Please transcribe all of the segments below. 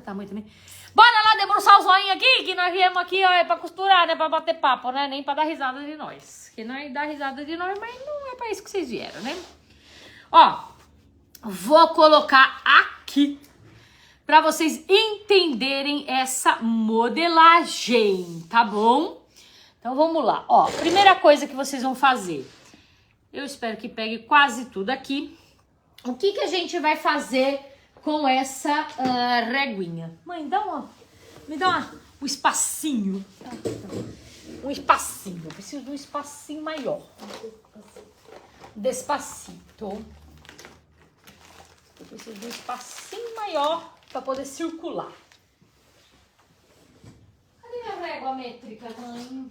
tamanho também. Bora lá debruçar o zoinho aqui, que nós viemos aqui, ó, é pra costurar, né? Pra bater papo, né? Nem pra dar risada de nós. Que nós dá risada de nós, mas não é pra isso que vocês vieram, né? Ó, vou colocar aqui pra vocês entenderem essa modelagem, tá bom? Então vamos lá, ó. Primeira coisa que vocês vão fazer. Eu espero que pegue quase tudo aqui. O que que a gente vai fazer com essa reguinha? Mãe, me dá um espacinho. Um espacinho. Eu preciso de um espacinho maior. Despacito. Eu preciso de um espacinho maior para poder circular. Cadê minha régua métrica, mãe?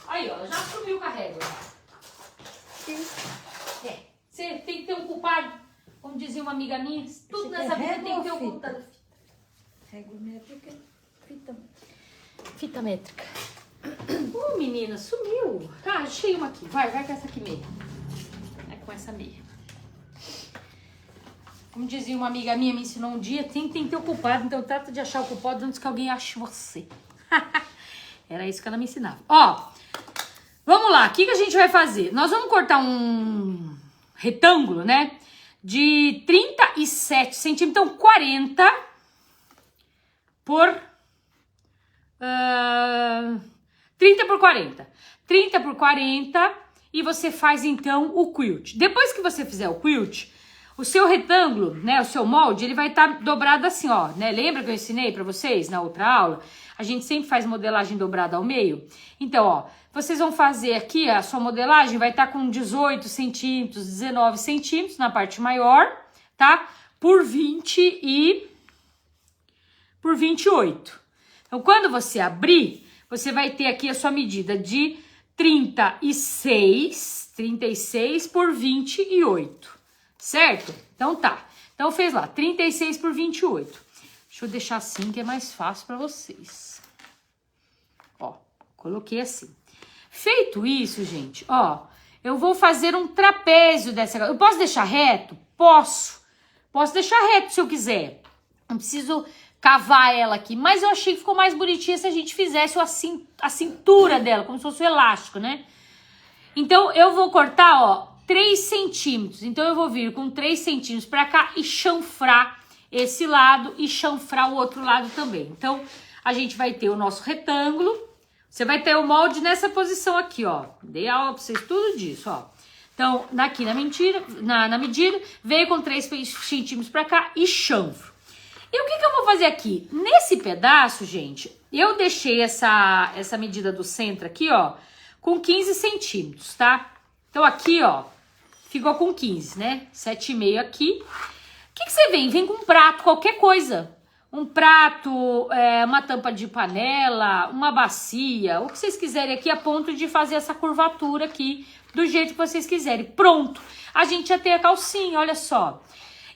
Aí, ó, já sumiu com a régua. É, você tem que ter um culpado. Como dizia uma amiga minha, tudo nessa vida tem que ter um culpado. Régua métrica, Fita métrica. Menina, sumiu. Tá, achei uma aqui. Vai com essa aqui meia. Vai com essa meia. Como dizia uma amiga minha, me ensinou um dia, tem que ter o culpado, então trata de achar o culpado antes que alguém ache você. Era isso que ela me ensinava. Ó, vamos lá, o que a gente vai fazer? Nós vamos cortar um retângulo, né? De 37 centímetros, então 40 por 30 por 40. 30 por 40 e você faz então o quilt. Depois que você fizer o quilt, o seu retângulo, né, o seu molde, ele vai estar dobrado assim, ó, né? Lembra que eu ensinei pra vocês na outra aula? A gente sempre faz modelagem dobrada ao meio. Então, ó, vocês vão fazer aqui, a sua modelagem vai estar com 18 centímetros, 19 centímetros na parte maior, tá? Por 28. Então, quando você abrir, você vai ter aqui a sua medida de 36 por 28, certo? Então tá. Então fez lá, 36 por 28. Deixa eu deixar assim que é mais fácil para vocês. Ó, coloquei assim. Feito isso, gente, ó, eu vou fazer um trapézio dessa... Eu posso deixar reto? Posso. Posso deixar reto se eu quiser. Não preciso cavar ela aqui, mas eu achei que ficou mais bonitinha se a gente fizesse a cintura dela, como se fosse o elástico, né? Então, eu vou cortar, ó, 3 centímetros. Então, eu vou vir com 3 centímetros pra cá e chanfrar esse lado e chanfrar o outro lado também. Então, a gente vai ter o nosso retângulo. Você vai ter o molde nessa posição aqui, ó. Dei aula pra vocês tudo disso, ó. Então, daqui na medida, veio com 3 centímetros pra cá e chanfro. E o que eu vou fazer aqui? Nesse pedaço, gente, eu deixei essa medida do centro aqui, ó, com 15 centímetros, tá? Então aqui, ó, ficou com 15, né? 7,5 aqui. O que você vem? Vem com um prato, qualquer coisa. Um prato, uma tampa de panela, uma bacia, o que vocês quiserem aqui, a ponto de fazer essa curvatura aqui, do jeito que vocês quiserem. Pronto! A gente já tem a calcinha, olha só.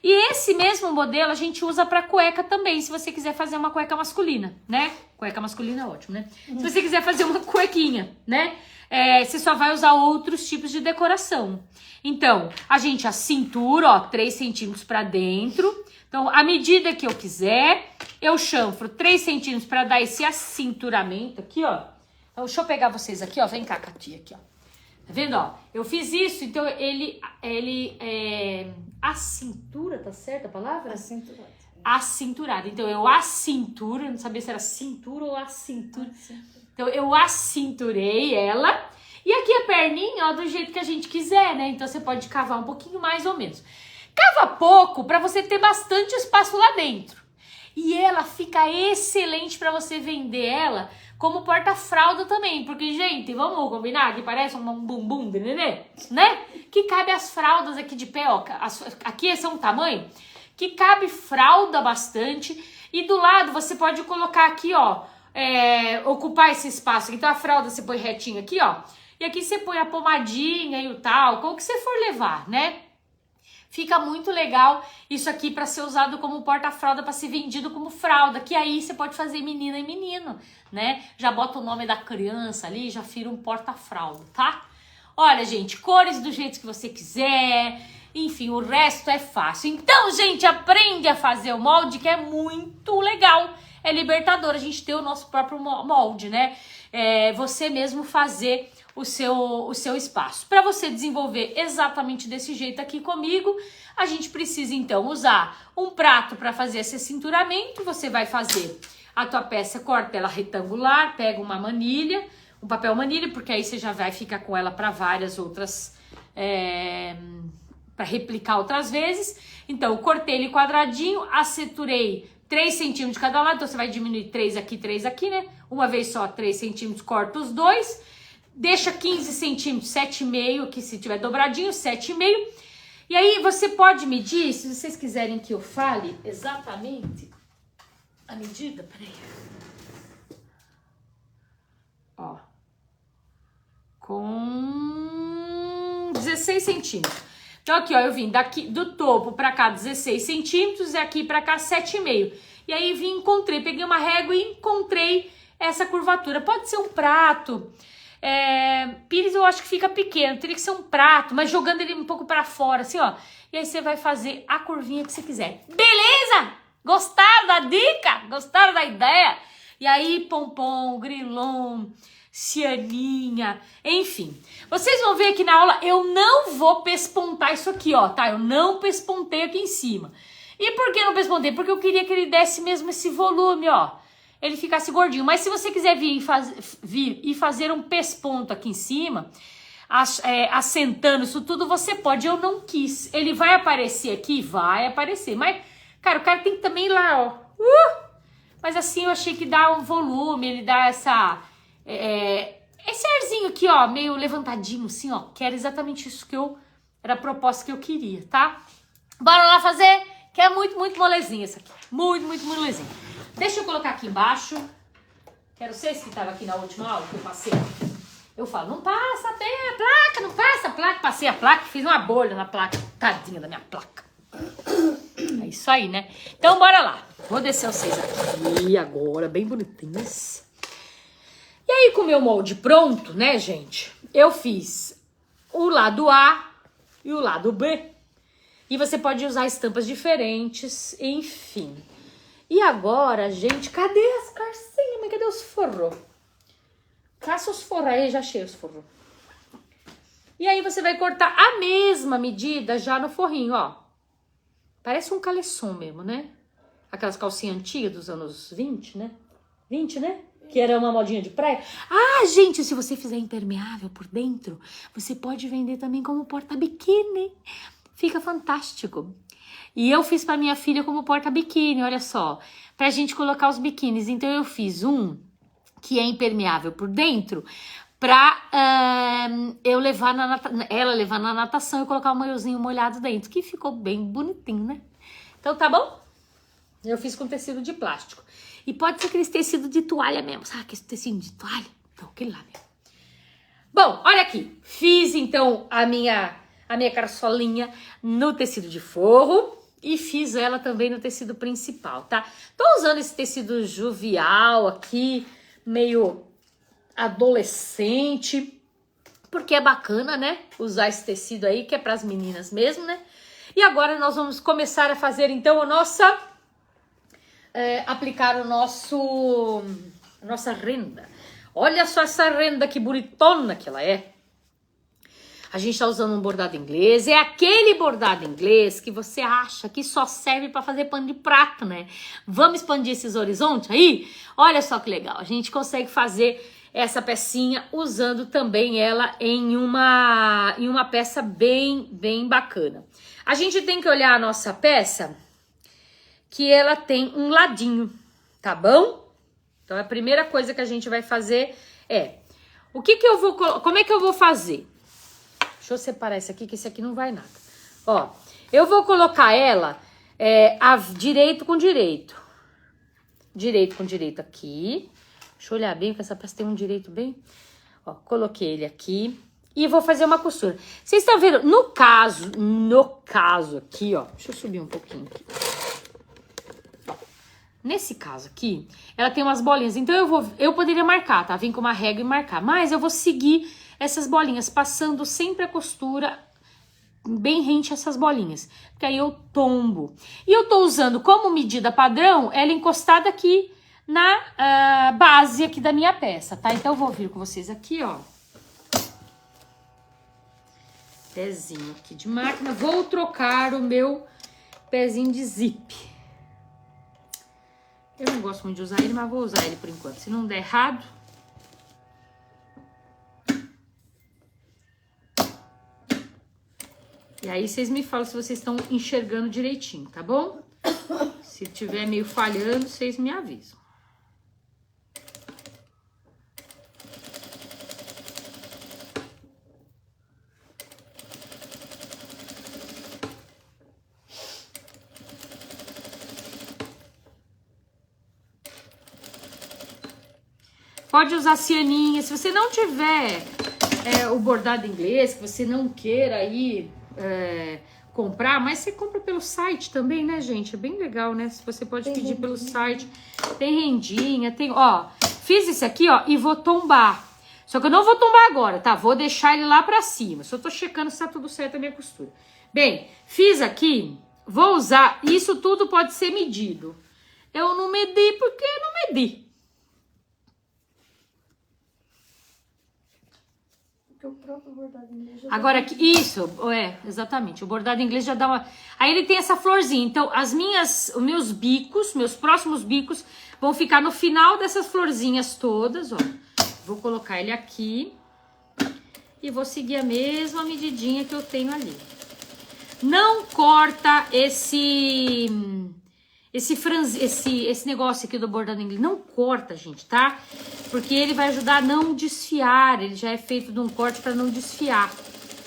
E esse mesmo modelo a gente usa pra cueca também, se você quiser fazer uma cueca masculina, né? Cueca masculina é ótimo, né? Se você quiser fazer uma cuequinha, né? Você só vai usar outros tipos de decoração. Então, a gente, a cintura, ó, 3 centímetros pra dentro. Então, à medida que eu quiser, eu chanfro 3 centímetros pra dar esse acinturamento aqui, ó. Então, deixa eu pegar vocês aqui, ó. Vem cá, Katia, aqui, ó. Tá vendo, ó? Eu fiz isso, então ele a cintura, tá certa a palavra? acinturado. Acinturado. Então eu acinturo, eu não sabia se era cintura ou acintura. Então eu acinturei ela. E aqui a perninha, ó, do jeito que a gente quiser, né? Então você pode cavar um pouquinho mais ou menos. Cava pouco pra você ter bastante espaço lá dentro. E ela fica excelente pra você vender ela como porta-fralda também, porque, gente, vamos combinar que parece um bumbum de nenê, né? Que cabe as fraldas aqui de pé, ó, aqui esse é um tamanho que cabe fralda bastante, e do lado você pode colocar aqui, ó, ocupar esse espaço, então a fralda você põe retinho aqui, ó, e aqui você põe a pomadinha e o tal, como que você for levar, né? Fica muito legal isso aqui para ser usado como porta-fralda, para ser vendido como fralda, que aí você pode fazer menina e menino, né? Já bota o nome da criança ali, já vira um porta-fralda, tá? Olha, gente, cores do jeito que você quiser, Enfim, o resto é fácil. Então, gente, aprende a fazer o molde, que é muito legal. É libertador a gente ter o nosso próprio molde, né? Você mesmo fazer o seu espaço. Para você desenvolver exatamente desse jeito aqui comigo, a gente precisa, então, usar um prato para fazer esse cinturamento. Você vai fazer a tua peça, corta ela retangular, pega uma manilha, um papel manilha, porque aí você já vai ficar com ela para várias outras... para replicar outras vezes. Então, eu cortei ele quadradinho, acerturei 3 centímetros de cada lado, então você vai diminuir 3 aqui, né? Uma vez só, 3 centímetros, corta os dois, deixa 15 centímetros, 7,5, aqui se tiver dobradinho, 7,5. E aí você pode medir, se vocês quiserem que eu fale exatamente a medida, peraí. Ó. Com 16 centímetros. Então aqui, ó, eu vim daqui do topo pra cá 16 centímetros e aqui pra cá 7,5. E aí encontrei, peguei uma régua e encontrei essa curvatura. Pode ser um prato. Pires eu acho que fica pequeno, teria que ser um prato, mas jogando ele um pouco pra fora, assim, ó. E aí você vai fazer a curvinha que você quiser. Beleza? Gostaram da dica? Gostaram da ideia? E aí, pompom, grilon, cianinha, enfim. Vocês vão ver aqui na aula, eu não vou pespontar isso aqui, ó, tá? Eu não pespontei aqui em cima. E por que não pespontei? Porque eu queria que ele desse mesmo esse volume, ó. Ele ficasse gordinho. Mas se você quiser vir e fazer um pesponto aqui em cima, assentando isso tudo, você pode. Eu não quis. Ele vai aparecer aqui? Vai aparecer. Mas, cara, o cara tem que também ir lá, ó. Mas assim, eu achei que dá um volume, ele dá essa... esse arzinho aqui, ó, meio levantadinho, assim, ó. Que era exatamente isso que era a proposta que eu queria, tá? Bora lá fazer? Que é muito, muito molezinha essa aqui. Muito, muito molezinha. Deixa eu colocar aqui embaixo. Quero vocês que estavam aqui na última aula que eu passei. Eu falo, não passa bem a placa, não passa a placa. Passei a placa, fiz uma bolha na placa. Tadinha da minha placa. É isso aí, né? Então, bora lá. Vou descer vocês aqui agora, bem bonitinhos. E aí, com o meu molde pronto, né, gente? Eu fiz o lado A e o lado B. E você pode usar estampas diferentes, enfim. E agora, gente, cadê as carcinhas? Mas cadê os forros? Caça os forros aí, já achei os forros. E aí você vai cortar a mesma medida já no forrinho, ó. Parece um caleçon mesmo, né? Aquelas calcinhas antigas dos anos 20, né? 20, né? Que era uma modinha de praia. Ah, gente, se você fizer impermeável por dentro, você pode vender também como porta-biquíni. Fica fantástico. E eu fiz para minha filha como porta-biquíni, olha só. Pra gente colocar os biquínis. Então eu fiz um que é impermeável por dentro pra ela levar na natação e colocar um maiozinho molhado dentro. Que ficou bem bonitinho, né? Então tá bom? Eu fiz com tecido de plástico. E pode ser aquele tecido de toalha mesmo. Sabe aquele tecido de toalha? Então, aquele lá mesmo. Bom, olha aqui. Fiz então a minha carçolinha no tecido de forro. E fiz ela também no tecido principal, tá? Tô usando esse tecido jovial aqui, meio adolescente, porque é bacana, né? Usar esse tecido aí, que é pras meninas mesmo, né? E agora nós vamos começar a fazer, então, a nossa... aplicar a nossa renda. Olha só essa renda que bonitona que ela é. A gente tá usando um bordado inglês. É aquele bordado inglês que você acha que só serve para fazer pano de prato, né? Vamos expandir esses horizontes aí? Olha só que legal. A gente consegue fazer essa pecinha usando também ela em uma peça bem, bem bacana. A gente tem que olhar a nossa peça que ela tem um ladinho, tá bom? Então a primeira coisa que a gente vai fazer como é que eu vou fazer? Deixa eu separar esse aqui, que esse aqui não vai nada. Ó, eu vou colocar ela direito com direito. Direito com direito aqui. Deixa eu olhar bem, porque essa peça tem um direito bem. Ó, coloquei ele aqui. E vou fazer uma costura. Vocês estão vendo? No caso aqui, ó. Deixa eu subir um pouquinho aqui. Ó, nesse caso aqui, ela tem umas bolinhas. Então eu poderia marcar, tá? Vim com uma régua e marcar. Mas eu vou seguir essas bolinhas, passando sempre a costura bem rente essas bolinhas, porque aí eu tombo. E eu tô usando como medida padrão, ela encostada aqui na base aqui da minha peça, tá? Então eu vou vir com vocês aqui, ó. Pezinho aqui de máquina. Vou trocar o meu pezinho de zip. Eu não gosto muito de usar ele, mas vou usar ele por enquanto. Se não der errado... E aí vocês me falam se vocês estão enxergando direitinho, tá bom? Se tiver meio falhando, vocês me avisam. Pode usar cianinha. Se você não tiver o bordado inglês, que você não queira aí comprar, mas você compra pelo site também, né, gente? É bem legal, né? Se você pode pedir pelo site. Tem rendinha, tem... Ó, fiz esse aqui, ó, e vou tombar. Só que eu não vou tombar agora, tá? Vou deixar ele lá pra cima. Só tô checando se tá tudo certo a minha costura. Bem, fiz aqui, vou usar... Isso tudo pode ser medido. Eu não medi porque eu não medi. Porque o próprio bordado inglês já Agora, isso, exatamente. O bordado inglês já dá uma... Aí ele tem essa florzinha. Então, os meus bicos, meus próximos bicos, vão ficar no final dessas florzinhas todas, ó. Vou colocar ele aqui. E vou seguir a mesma medidinha que eu tenho ali. Não corta esse negócio aqui do bordado inglês. Não corta, gente, tá? Porque ele vai ajudar a não desfiar. Ele já é feito de um corte para não desfiar.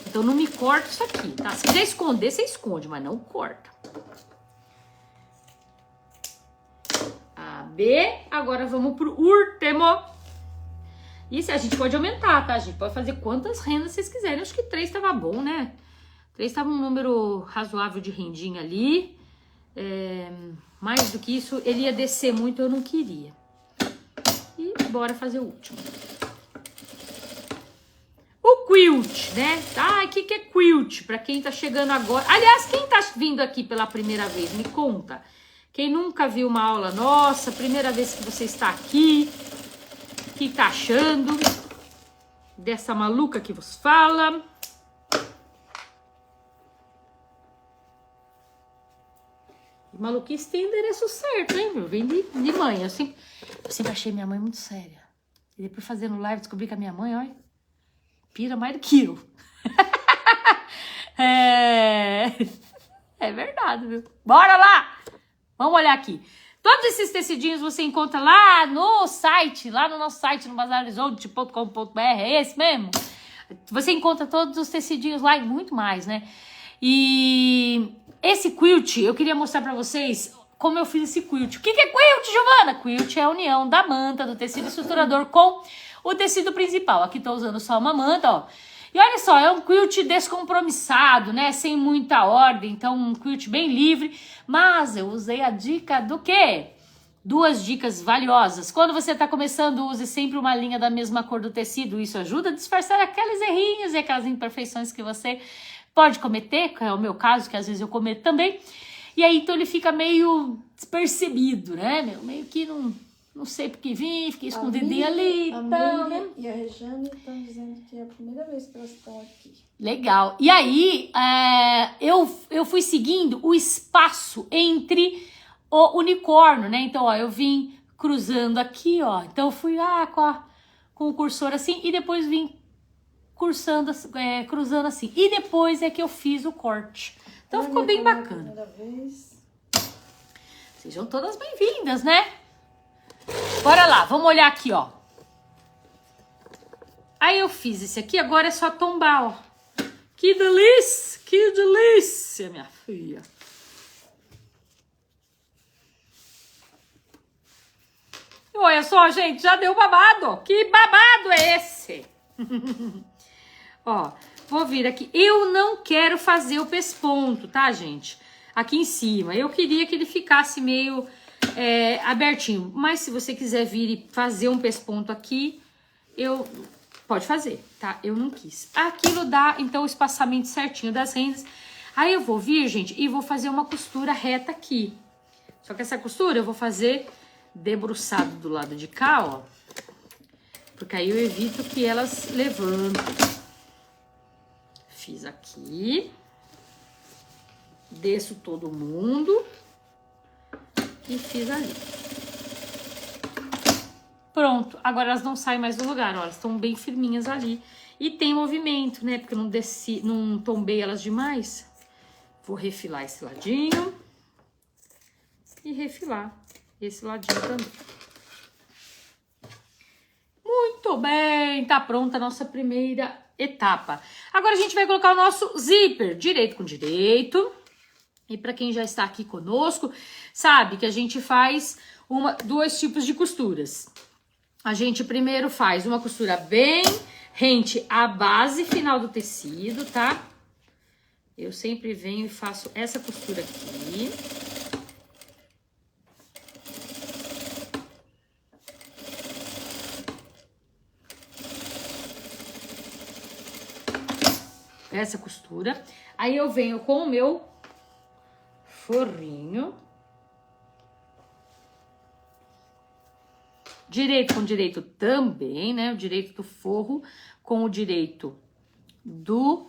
Então não me corta isso aqui, tá? Se quiser esconder, você esconde, mas não corta. A B. Agora vamos pro último. Isso a gente pode aumentar, tá? A gente pode fazer quantas rendas vocês quiserem. Acho que 3 tava bom, né? 3 tava um número razoável de rendinha ali. Mais do que isso, ele ia descer muito, eu não queria. E bora fazer o último. O quilt, né? Ah, o que é quilt? Pra quem tá chegando agora... Aliás, quem tá vindo aqui pela primeira vez, me conta. Quem nunca viu uma aula nossa, primeira vez que você está aqui, o que tá achando dessa maluca que vos fala? Maluquice tem endereço certo, hein, meu? Vem de mãe. Eu sempre achei minha mãe muito séria. E depois fazendo live, descobri que a minha mãe, olha, pira mais do que eu. É verdade, viu? Bora lá! Vamos olhar aqui. Todos esses tecidinhos você encontra lá no site, lá no nosso site, no bazarhorizonte.com.br. É esse mesmo? Você encontra todos os tecidinhos lá e muito mais, né? E... esse quilt, eu queria mostrar pra vocês como eu fiz esse quilt. O que é quilt, Giovana? Quilt é a união da manta, do tecido estruturador com o tecido principal. Aqui tô usando só uma manta, ó. E olha só, é um quilt descompromissado, né? Sem muita ordem, então um quilt bem livre. Mas eu usei a dica do quê? 2 dicas valiosas. Quando você tá começando, use sempre uma linha da mesma cor do tecido. Isso ajuda a disfarçar aqueles errinhos e aquelas imperfeições que você... pode cometer, que é o meu caso, que às vezes eu cometo também. E aí, então, ele fica meio despercebido, né? Meio que não sei porque vim, fiquei escondidinha ali. Então, né? E a Rejane estão dizendo que é a primeira vez que elas estão aqui. Legal. E aí, eu fui seguindo o espaço entre o unicórnio, né? Então, ó, eu vim cruzando aqui, ó. Então, eu fui com o cursor assim e depois vim cruzando assim. E depois é que eu fiz o corte. Então ficou bem bacana. Sejam todas bem-vindas, né? Bora lá, vamos olhar aqui, ó. Aí eu fiz esse aqui, agora é só tombar, ó. Que delícia, minha filha. Olha só, gente, já deu babado. Que babado é esse? Ó, vou vir aqui. Eu não quero fazer o pesponto, tá, gente? Aqui em cima. Eu queria que ele ficasse meio abertinho. Mas se você quiser vir e fazer um pesponto aqui, pode fazer, tá? Eu não quis. Aquilo dá, então, o espaçamento certinho das rendas. Aí eu vou vir, gente, e vou fazer uma costura reta aqui. Só que essa costura eu vou fazer debruçado do lado de cá, ó. Porque aí eu evito que elas levantem. Fiz aqui. Desço todo mundo. E fiz ali. Pronto. Agora elas não saem mais do lugar, ó. Elas estão bem firminhas ali. E tem movimento, né? Porque eu não tombei elas demais. Vou refilar esse ladinho. E refilar esse ladinho também. Muito bem, tá pronta a nossa primeira etapa. Agora a gente vai colocar o nosso zíper, direito com direito. E para quem já está aqui conosco, sabe que a gente faz dois tipos de costuras. A gente primeiro faz uma costura bem rente à base final do tecido, tá? Eu sempre venho e faço essa costura aqui. Essa costura. Aí eu venho com o meu forrinho. Direito com direito também, né? O direito do forro com o direito do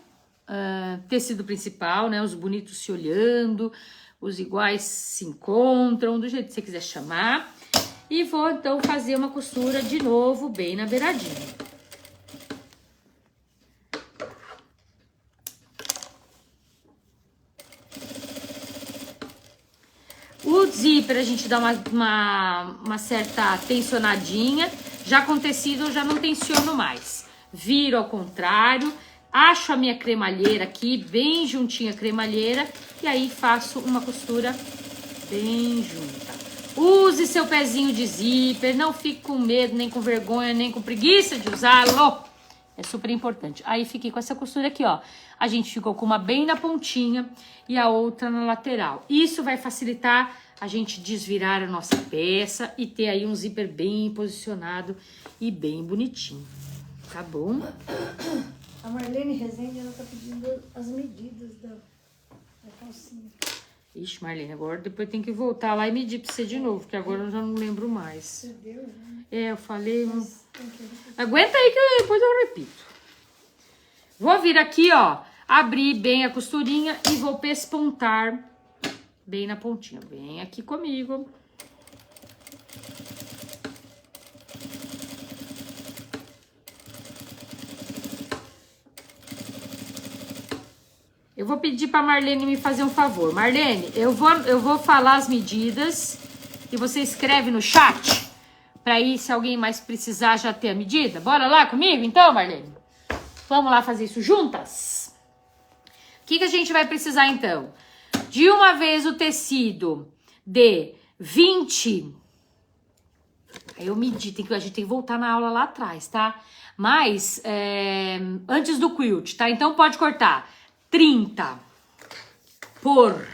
tecido principal, né? Os bonitos se olhando, os iguais se encontram, do jeito que você quiser chamar. E vou, então, fazer uma costura de novo, bem na beiradinha. O zíper a gente dá uma certa tensionadinha. Já com tecido eu já não tensiono mais. Viro ao contrário. Acho a minha cremalheira aqui, bem juntinha a cremalheira. E aí faço uma costura bem junta. Use seu pezinho de zíper. Não fique com medo, nem com vergonha, nem com preguiça de usá-lo. É super importante. Aí fiquei com essa costura aqui, ó. A gente ficou com uma bem na pontinha e a outra na lateral. Isso vai facilitar a gente desvirar a nossa peça e ter aí um zíper bem posicionado e bem bonitinho. Tá bom? A Marlene Rezende, ela tá pedindo as medidas da calcinha. Ixi, Marlene, agora depois tem que voltar lá e medir pra você de novo, porque agora eu já não lembro mais. Você deu, né? É, eu falei... Aguenta aí que depois eu repito. Vou vir aqui, ó, abrir bem a costurinha e vou pespontar bem na pontinha. Vem aqui comigo. Eu vou pedir pra Marlene me fazer um favor. Marlene, eu vou falar as medidas e você escreve no chat pra ir, se alguém mais precisar, já ter a medida. Bora lá comigo, então, Marlene? Vamos lá fazer isso juntas? O que a gente vai precisar, então? De uma vez o tecido de 20... Aí eu medi, a gente tem que voltar na aula lá atrás, tá? Mas, antes do quilt, tá? Então pode cortar 30 por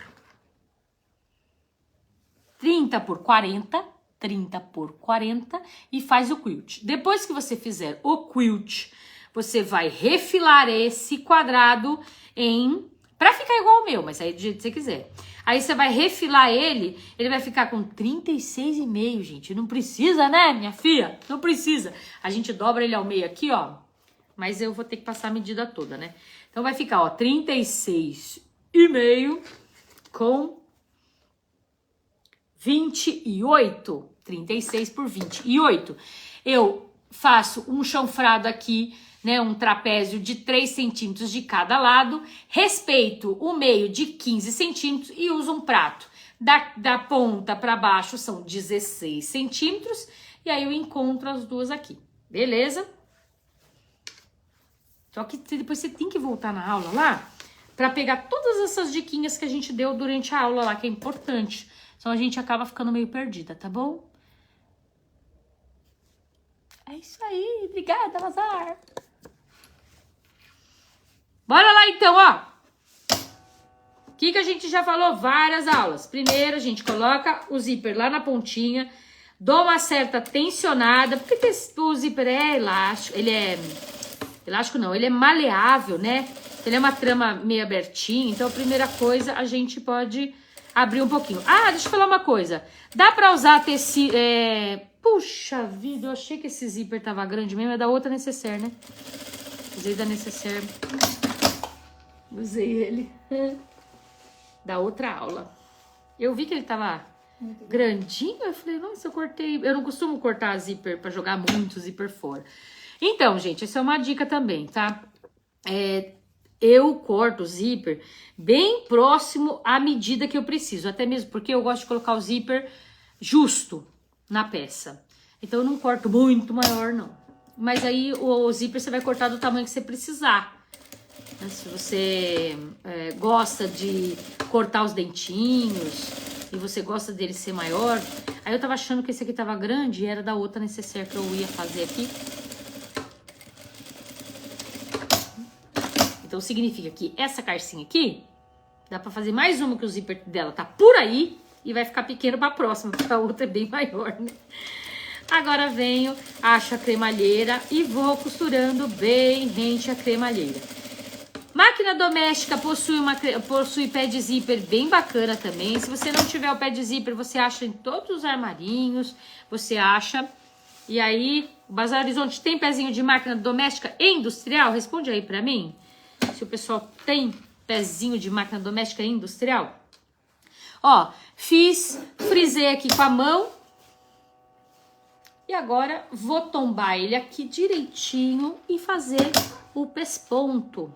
40, 30 por 40 e faz o quilt. Depois que você fizer o quilt, você vai refilar esse quadrado pra ficar igual ao meu, mas aí do jeito que você quiser. Aí você vai refilar ele vai ficar com 36,5, gente. Não precisa, né, minha filha? Não precisa. A gente dobra ele ao meio aqui, ó. Mas eu vou ter que passar a medida toda, né? Então vai ficar, ó, 36,5 com 28. 36 por 28. Eu faço um chanfrado aqui, né, um trapézio de 3 centímetros de cada lado, respeito o meio de 15 centímetros e uso um prato. Da ponta para baixo são 16 centímetros e aí eu encontro as duas aqui, beleza? Só que depois você tem que voltar na aula lá para pegar todas essas diquinhas que a gente deu durante a aula lá, que é importante. Senão a gente acaba ficando meio perdida, tá bom? É isso aí, obrigada, Lazar. Bora lá então, ó. O que a gente já falou? Várias aulas. Primeiro a gente coloca o zíper lá na pontinha, dou uma certa tensionada, porque o zíper é elástico, ele é Elástico não, ele é maleável, né? Ele é uma trama meio abertinha, então a primeira coisa a gente pode abrir um pouquinho. Ah, deixa eu falar uma coisa. Dá pra usar tecido... Puxa vida, eu achei que esse zíper tava grande mesmo, é da outra necessaire, né? Usei da necessaire. Usei ele da outra aula. Eu vi que ele tava grandinho, eu falei, nossa, eu cortei... Eu não costumo cortar zíper pra jogar muito zíper fora. Então, gente, essa é uma dica também, tá? Eu corto o zíper bem próximo à medida que eu preciso. Até mesmo porque eu gosto de colocar o zíper justo na peça. Então, eu não corto muito maior, não. Mas aí, o zíper você vai cortar do tamanho que você precisar. Se você gosta de cortar os dentinhos e você gosta dele ser maior... Aí eu tava achando que esse aqui tava grande e era da outra necessaire que eu ia fazer aqui. Então, significa que essa carcinha aqui, dá pra fazer mais uma que o zíper dela tá por aí e vai ficar pequeno pra próxima, porque a outra é bem maior, né? Agora venho, acho a cremalheira e vou costurando bem rente a cremalheira. Máquina doméstica possui pé de zíper bem bacana também. Se você não tiver o pé de zíper, você acha em todos os armarinhos, você acha. E aí, o Bazar Horizonte tem pezinho de máquina doméstica e industrial? Responde aí pra mim. Se o pessoal tem pezinho de máquina doméstica e industrial. Ó, frisei aqui com a mão. E agora vou tombar ele aqui direitinho e fazer o pesponto.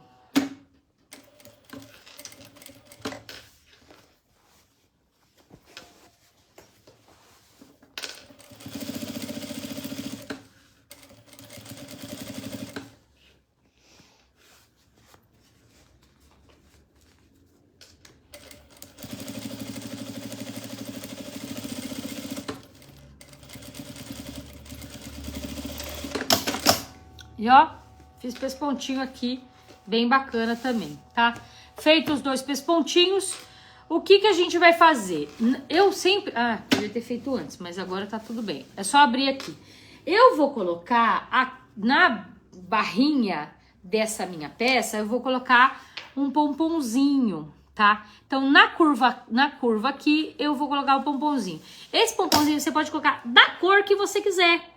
E ó, fiz pespontinho aqui, bem bacana também, tá? Feitos os 2 pespontinhos, o que que a gente vai fazer? Eu sempre... Ah, podia ter feito antes, mas agora tá tudo bem. É só abrir aqui. Eu vou colocar na barrinha dessa minha peça, eu vou colocar um pomponzinho, tá? Então, na curva aqui, eu vou colocar o pomponzinho. Esse pomponzinho você pode colocar da cor que você quiser.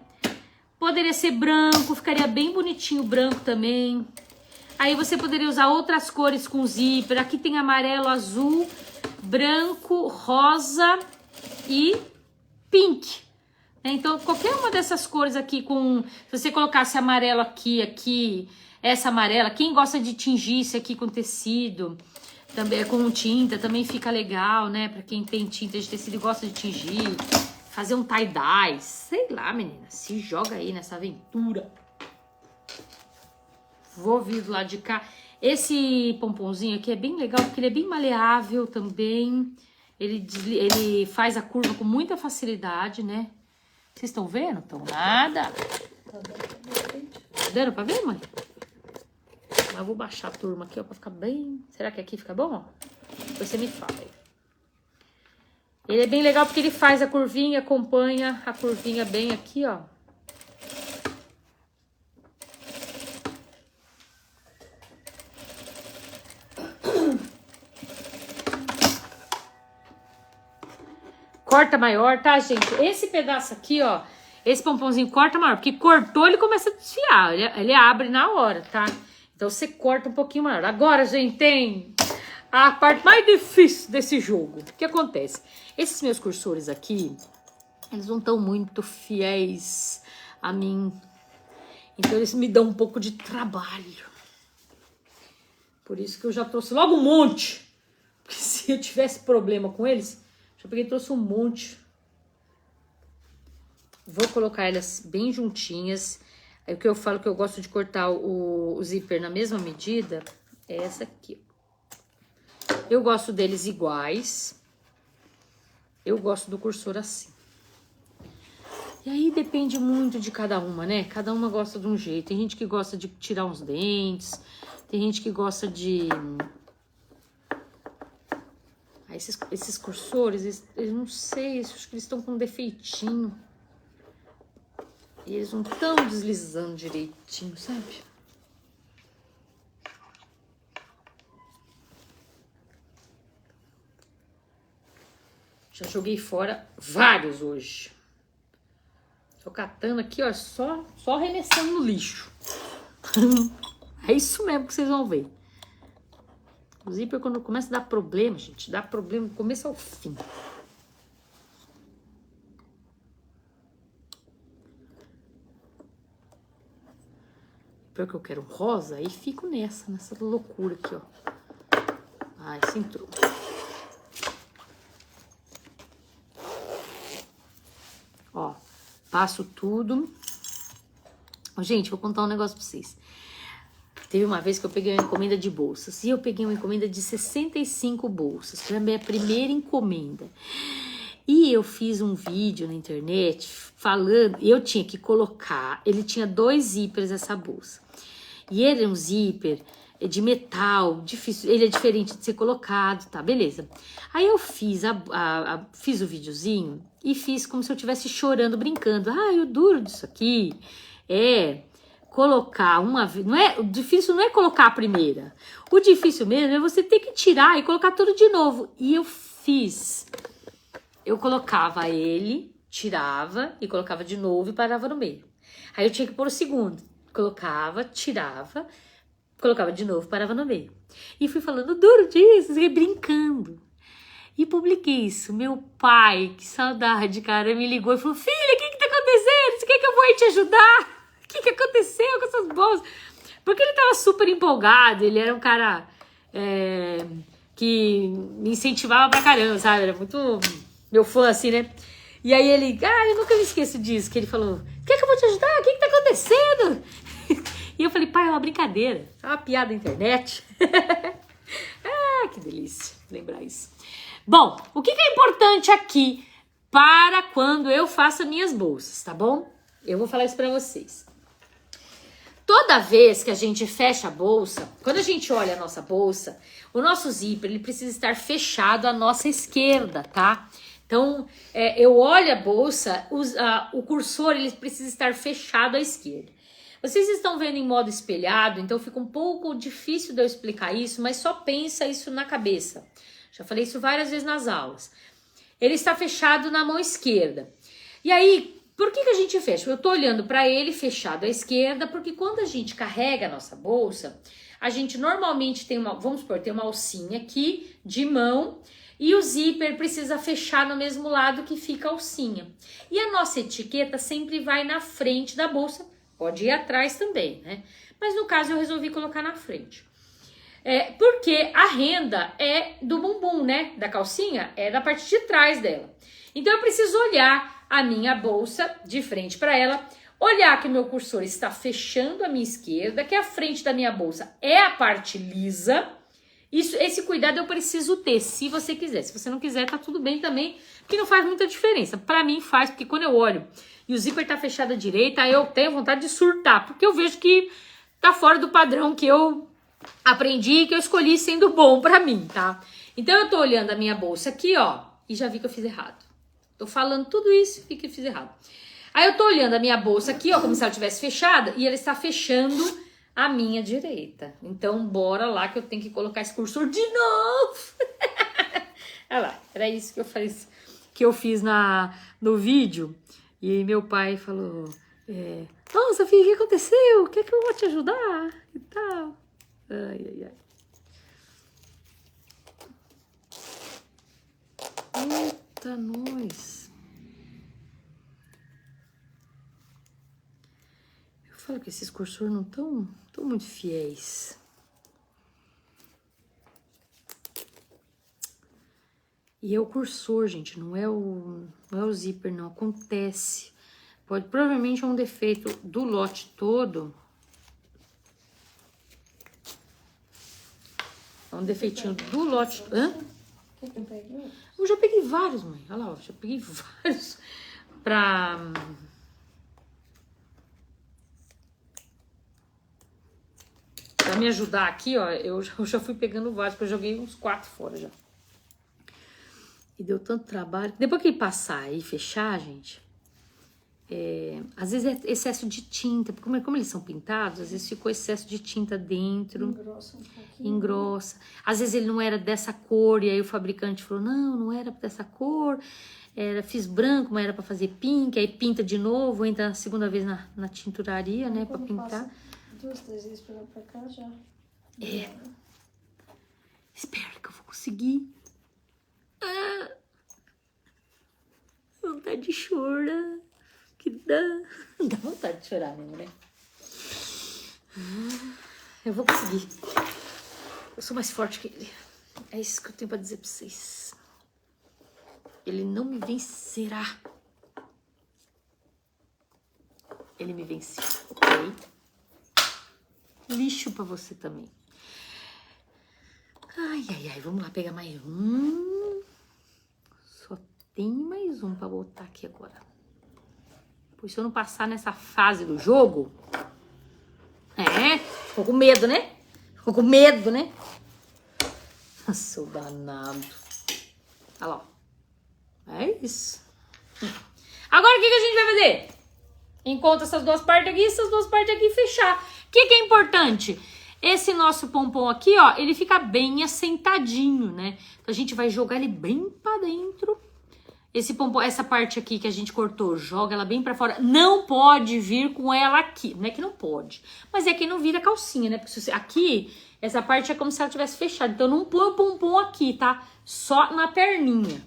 Poderia ser branco, ficaria bem bonitinho branco também. Aí você poderia usar outras cores com zíper. Aqui tem amarelo, azul, branco, rosa e pink. Então, qualquer uma dessas cores aqui com... Se você colocasse amarelo aqui, essa amarela. Quem gosta de tingir isso aqui com tecido, também com tinta, também fica legal, né? Pra quem tem tinta de tecido e gosta de tingir. Fazer um tie-dye, sei lá, menina, se joga aí nessa aventura. Vou vir do lado de cá. Esse pomponzinho aqui é bem legal, porque ele é bem maleável também. Ele faz a curva com muita facilidade, né? Vocês estão vendo? Estão nada. Tá dando pra ver, mãe? Mas eu vou baixar a turma aqui, ó, pra ficar bem... Será que aqui fica bom, ó? Depois você me fala aí. Ele é bem legal porque ele faz a curvinha, acompanha a curvinha bem aqui, ó. Corta maior, tá, gente? Esse pedaço aqui, ó, esse pomponzinho corta maior, porque cortou, ele começa a desfiar, ele abre na hora, tá? Então você corta um pouquinho maior. Agora, gente, tem a parte mais difícil desse jogo. O que acontece? Esses meus cursores aqui, eles não estão muito fiéis a mim. Então, eles me dão um pouco de trabalho. Por isso que eu já trouxe logo um monte. Porque se eu tivesse problema com eles, já peguei e trouxe um monte. Vou colocar elas bem juntinhas. Aí o que eu falo que eu gosto de cortar o zíper na mesma medida é essa aqui. Eu gosto deles iguais. Eu gosto do cursor assim. E aí depende muito de cada uma, né? Cada uma gosta de um jeito. Tem gente que gosta de tirar uns dentes. Tem gente que gosta de... Ah, esses cursores, eu não sei, acho que eles estão com um defeitinho. E eles não estão deslizando direitinho, sabe? Já joguei fora vários hoje. Tô catando aqui, ó, só arremessando no lixo. É isso mesmo que vocês vão ver. O zíper, quando começa a dar problema, gente, dá problema do começo ao fim. Pior que eu quero rosa, aí fico nessa loucura aqui, ó. Ah, esse entrou. Ó, passo tudo. Gente, vou contar um negócio pra vocês. Teve uma vez que eu peguei uma encomenda de bolsas. E eu peguei uma encomenda de 65 bolsas. Foi a minha primeira encomenda. E eu fiz um vídeo na internet falando... Eu tinha que colocar... Ele tinha 2 zíperes essa bolsa. E ele é um zíper de metal, difícil. Ele é diferente de ser colocado, tá? Beleza. Aí eu fiz, fiz o videozinho e fiz como se eu estivesse chorando, brincando. Ah, o duro disso aqui é... colocar uma vez, não é, o difícil não é colocar a primeira, o difícil mesmo é você ter que tirar e colocar tudo de novo. E eu colocava ele, tirava e colocava de novo e parava no meio. Aí eu tinha que pôr o segundo, colocava, tirava, colocava de novo, parava no meio. E fui falando duro disso, brincando. E publiquei isso. Meu pai, que saudade, cara, me ligou e falou: filha, o que tá acontecendo? Você quer que eu vou aí te ajudar? O que aconteceu com essas bolsas? Porque ele tava super empolgado, ele era um cara que me incentivava pra caramba, sabe? Era muito meu fã, assim, né? E aí ele, eu nunca me esqueço disso, que ele falou: quer que eu vou te ajudar? O que tá acontecendo? E eu falei: pai, é uma brincadeira, é uma piada na internet. Que delícia lembrar isso. Bom, o que é importante aqui para quando eu faço minhas bolsas, tá bom? Eu vou falar isso pra vocês. Toda vez que a gente fecha a bolsa, quando a gente olha a nossa bolsa, o nosso zíper ele precisa estar fechado à nossa esquerda, tá? Então, eu olho a bolsa, o cursor ele precisa estar fechado à esquerda. Vocês estão vendo em modo espelhado, então fica um pouco difícil de eu explicar isso, mas só pensa isso na cabeça. Já falei isso várias vezes nas aulas. Ele está fechado na mão esquerda. E aí, por que a gente fecha? Eu tô olhando para ele fechado à esquerda, porque quando a gente carrega a nossa bolsa, a gente normalmente tem vamos supor, tem uma alcinha aqui de mão e o zíper precisa fechar no mesmo lado que fica a alcinha. E a nossa etiqueta sempre vai na frente da bolsa, pode ir atrás também, né? Mas no caso eu resolvi colocar na frente. Porque a renda é do bumbum, né? Da calcinha, é da parte de trás dela. Então eu preciso olhar a minha bolsa de frente para ela, olhar que o meu cursor está fechando a minha esquerda, que a frente da minha bolsa é a parte lisa. Esse cuidado eu preciso ter, se você quiser. Se você não quiser, tá tudo bem também, porque não faz muita diferença. Para mim faz, porque quando eu olho e o zíper tá fechado à direita, eu tenho vontade de surtar, porque eu vejo que tá fora do padrão que eu aprendi, que eu escolhi sendo bom para mim, tá? Então eu tô olhando a minha bolsa aqui, ó, e já vi que eu fiz errado. Tô falando tudo isso e vi que eu fiz errado. Aí eu tô olhando a minha bolsa aqui, ó, como se ela tivesse fechada, e ela está fechando a minha direita. Então bora lá que eu tenho que colocar esse cursor de novo. Olha lá, era isso que eu fiz no vídeo. E meu pai falou: nossa, filha, o que aconteceu? Quer que eu vou te ajudar? E tal. Ai. Eita, nós. Eu falo que esses cursores não estão muito fiéis. E é o cursor, gente, não é o zíper, não. Acontece. Provavelmente é um defeito do lote todo. É um defeitinho do lote. Hã? Eu já peguei vários, mãe. Olha lá, ó, já peguei vários pra me ajudar aqui, ó. Eu já fui pegando vários, porque eu joguei uns 4 fora já. E deu tanto trabalho. Depois que passar e fechar, gente, Às vezes é excesso de tinta, porque como eles são pintados, às vezes ficou excesso de tinta dentro. Engrossa um pouquinho. Engrossa. Às vezes ele não era dessa cor, e aí o fabricante falou, não era dessa cor. Fiz branco, mas era pra fazer pink, aí pinta de novo, entra a segunda vez na tinturaria, né, pra pintar. 2, 3 vezes pra lá pra cá já. Espero que eu vou conseguir. Vontade de chorar. Que dá. Dá vontade de chorar mesmo, né? Eu vou conseguir. Eu sou mais forte que ele. É isso que eu tenho pra dizer pra vocês. Ele não me vencerá. Ele me venceu, ok? Lixo pra você também. Ai, vamos lá pegar mais um. Só tem mais um pra botar aqui agora. Pois se eu não passar nessa fase do jogo... ficou com medo, né? Ficou com medo, né? Sou danado. Olha lá, ó. É isso. Agora o que a gente vai fazer? Encontra essas duas partes aqui, essas duas partes aqui e fechar. O que é importante? Esse nosso pompom aqui, ó, ele fica bem assentadinho, né? Então a gente vai jogar ele bem pra dentro. Esse pompom, essa parte aqui que a gente cortou, joga ela bem pra fora. Não pode vir com ela aqui. Não é que não pode, mas é que não vira calcinha, né? Porque se você, aqui, essa parte é como se ela tivesse fechado. Então não põe o pompom aqui, tá? Só na perninha.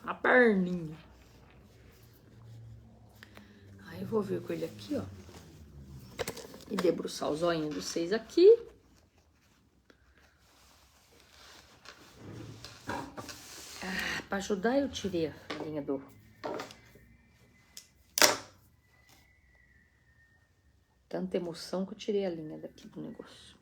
Na perninha. Aí eu vou vir com ele aqui, ó. E debruçar os olhinhos dos 6 aqui. Pra ajudar, eu tirei a linha do... Tanta emoção que eu tirei a linha daqui do negócio.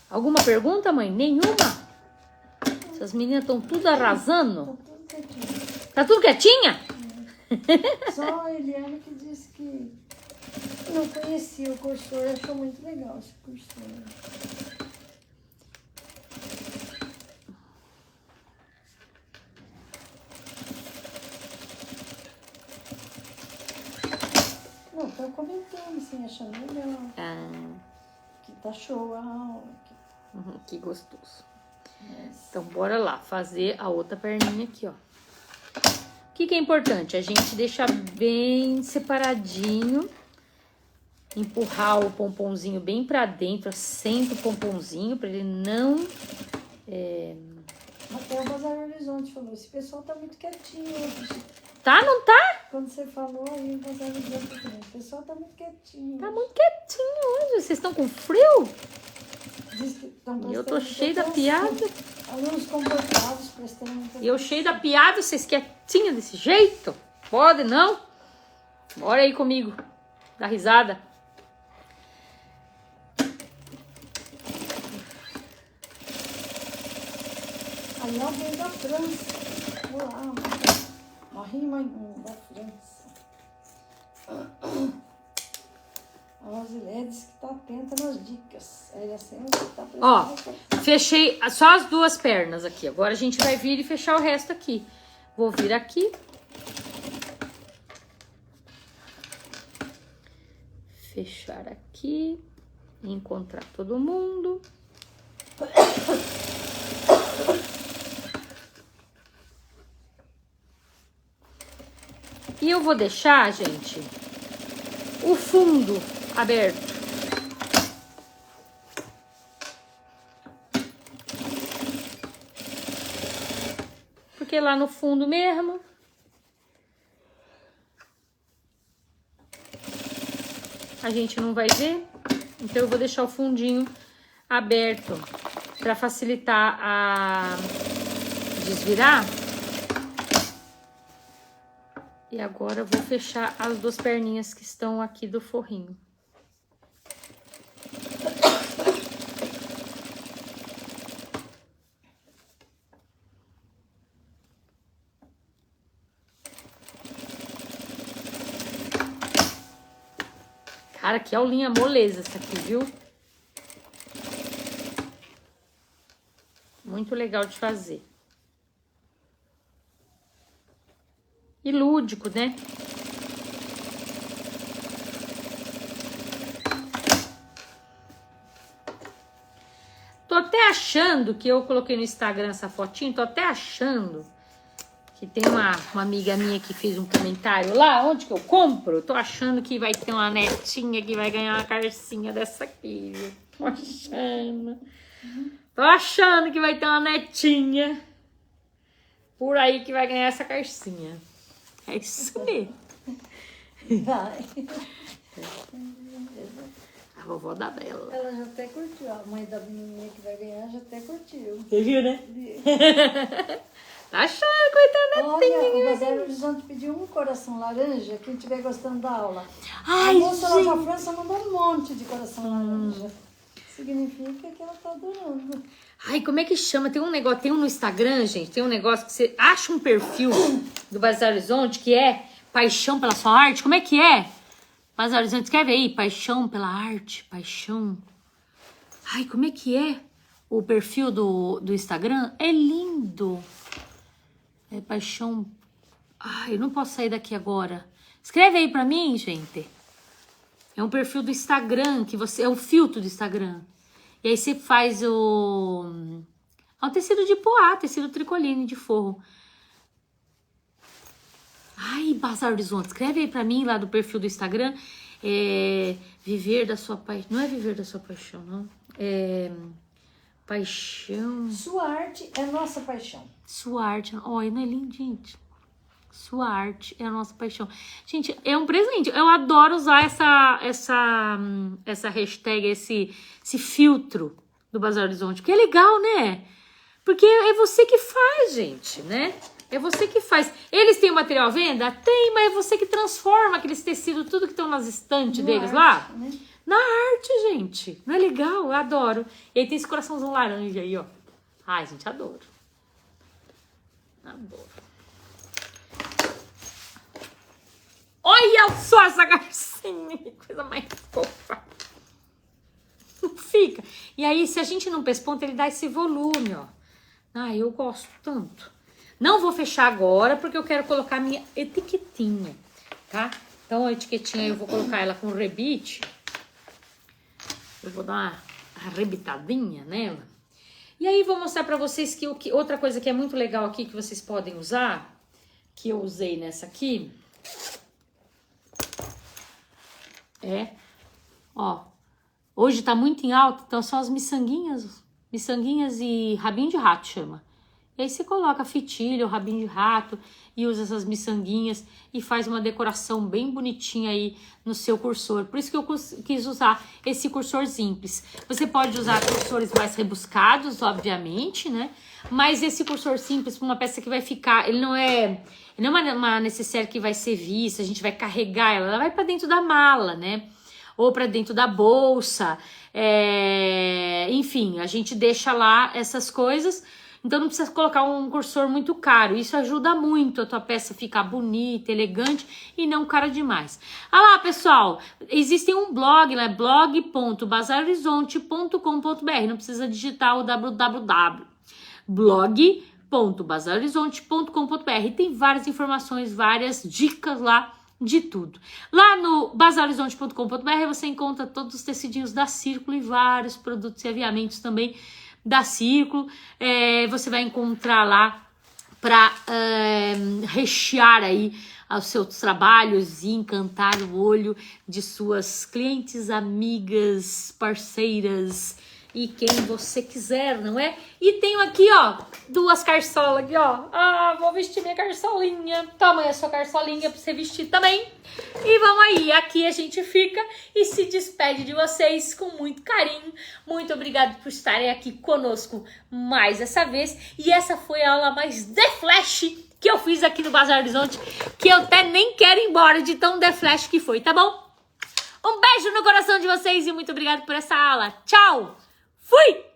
Alguma pergunta, mãe? Nenhuma? Essas meninas estão tudo arrasando? Tá tudo quietinha? Só a Eliane que disse que não conhecia o cursor, achou muito legal esse cursor. Não, tô comentando, assim, achando legal. Que tá show a aula. Que gostoso. Então, bora lá fazer a outra perninha aqui, ó. O que é importante? A gente deixar bem separadinho. Empurrar o pomponzinho bem pra dentro. Assenta o pomponzinho pra ele não... Até o Bazar Horizonte falou, esse pessoal tá muito quietinho hoje. Tá, não tá? Quando você falou aí, o Bazar Horizonte falou, o pessoal tá muito quietinho. Tá muito quietinho hoje. Vocês estão com frio? E eu tô cheia da piada. Alunos comportados, prestando muita atenção. E eu cheia da piada, vocês quietinhos desse jeito? Pode, não? Bora aí comigo. Dá risada. Aí alguém da França. Olá, uma rima da França. A Rosilé disse que tá atenta nas dicas. Ela sempre tá prestando. Ó, fechei só as duas pernas aqui. Agora a gente vai vir e fechar o resto aqui. Vou vir aqui. Fechar aqui. Encontrar todo mundo. E eu vou deixar, gente, o fundo aberto. Porque lá no fundo mesmo, a gente não vai ver. Então eu vou deixar o fundinho aberto para facilitar a desvirar. E agora eu vou fechar as duas perninhas que estão aqui do forrinho. Cara, que aulinha moleza essa aqui, viu? Muito legal de fazer. E lúdico, né? Tô até achando que eu coloquei no Instagram essa fotinho, tô até achando que tem uma amiga minha que fez um comentário lá, onde que eu compro? Tô achando que vai ter uma netinha que vai ganhar uma carcinha dessa aqui, viu? Tô achando que vai ter uma netinha por aí que vai ganhar essa carcinha. É isso mesmo. Vai. A vovó da Bela. Ela já até curtiu. A mãe da menininha que vai ganhar já até curtiu. Você viu, né? Tá achando, coitada netinha. Olha, o Bazar Horizonte pediu um coração laranja, quem estiver gostando da aula. Ai, a moça lá da gente. França mandou um monte de coração laranja. Significa que ela tá adorando. Ai, como é que chama? Tem um negócio, tem um no Instagram, gente, tem um negócio que você acha um perfil do Bazar Horizonte que é paixão pela sua arte. Como é que é? Bazar Horizonte, escreve aí, paixão pela arte, paixão. Ai, como é que é o perfil do Instagram? É lindo. É paixão. Ai, eu não posso sair daqui agora. Escreve aí pra mim, gente. É um perfil do Instagram, que você... É um filtro do Instagram. E aí você faz o... É um tecido de poá, tecido tricoline de forro. Ai, Bazar Horizonte, escreve aí pra mim lá do perfil do Instagram. Viver da sua paixão. Não é viver da sua paixão, não. Paixão. Sua arte é nossa paixão. Sua arte. Olha, não é lindo, gente? Sua arte é a nossa paixão. Gente, é um presente. Eu adoro usar essa hashtag, esse filtro do Bazar Horizonte. Porque é legal, né? Porque é você que faz, gente, né? É você que faz. Eles têm o material à venda? Tem, mas é você que transforma aqueles tecidos, tudo que estão nas estantes deles lá. Né? Na arte, gente. Não é legal? Eu adoro. E aí tem esse coraçãozão laranja aí, ó. Ai, gente, adoro. Adoro. Olha só essa garcinha, que coisa mais fofa. Não fica. E aí, se a gente não pesponta, ele dá esse volume, ó. Ah, eu gosto tanto. Não vou fechar agora, porque eu quero colocar minha etiquetinha, tá? Então, a etiquetinha eu vou colocar ela com rebite. Eu vou dar uma arrebitadinha nela. E aí, vou mostrar pra vocês que outra coisa que é muito legal aqui, que vocês podem usar, que eu usei nessa aqui... Ó, hoje tá muito em alta, então são as miçanguinhas e rabinho de rato chama. E aí você coloca fitilho, rabinho de rato e usa essas miçanguinhas e faz uma decoração bem bonitinha aí no seu cursor. Por isso que eu quis usar esse cursor simples. Você pode usar cursores mais rebuscados, obviamente, né? Mas esse cursor simples, uma peça que vai ficar, ele não é uma necessaire que vai ser vista, a gente vai carregar ela vai para dentro da mala, né? Ou para dentro da bolsa, enfim, a gente deixa lá essas coisas, então não precisa colocar um cursor muito caro, isso ajuda muito a tua peça ficar bonita, elegante e não cara demais. Ah lá, pessoal, existe um blog lá, blog.bazarhorizonte.com.br, não precisa digitar o www, blog.bazarhorizonte.com.br, tem várias informações, várias dicas lá, de tudo. Lá no bazarhorizonte.com.br você encontra todos os tecidinhos da Círculo e vários produtos e aviamentos também da Círculo. Você vai encontrar lá para rechear aí os seus trabalhos e encantar o olho de suas clientes, amigas, parceiras e quem você quiser, não é? E tenho aqui, ó, 2 carçolas aqui, ó. Ah, vou vestir minha carçolinha. Toma aí a sua carçolinha pra você vestir também. E vamos aí, aqui a gente fica e se despede de vocês com muito carinho. Muito obrigada por estarem aqui conosco mais essa vez. E essa foi a aula mais The Flash que eu fiz aqui no Bazar Horizonte, que eu até nem quero ir embora de tão The Flash que foi, tá bom? Um beijo no coração de vocês e muito obrigada por essa aula. Tchau! Fui!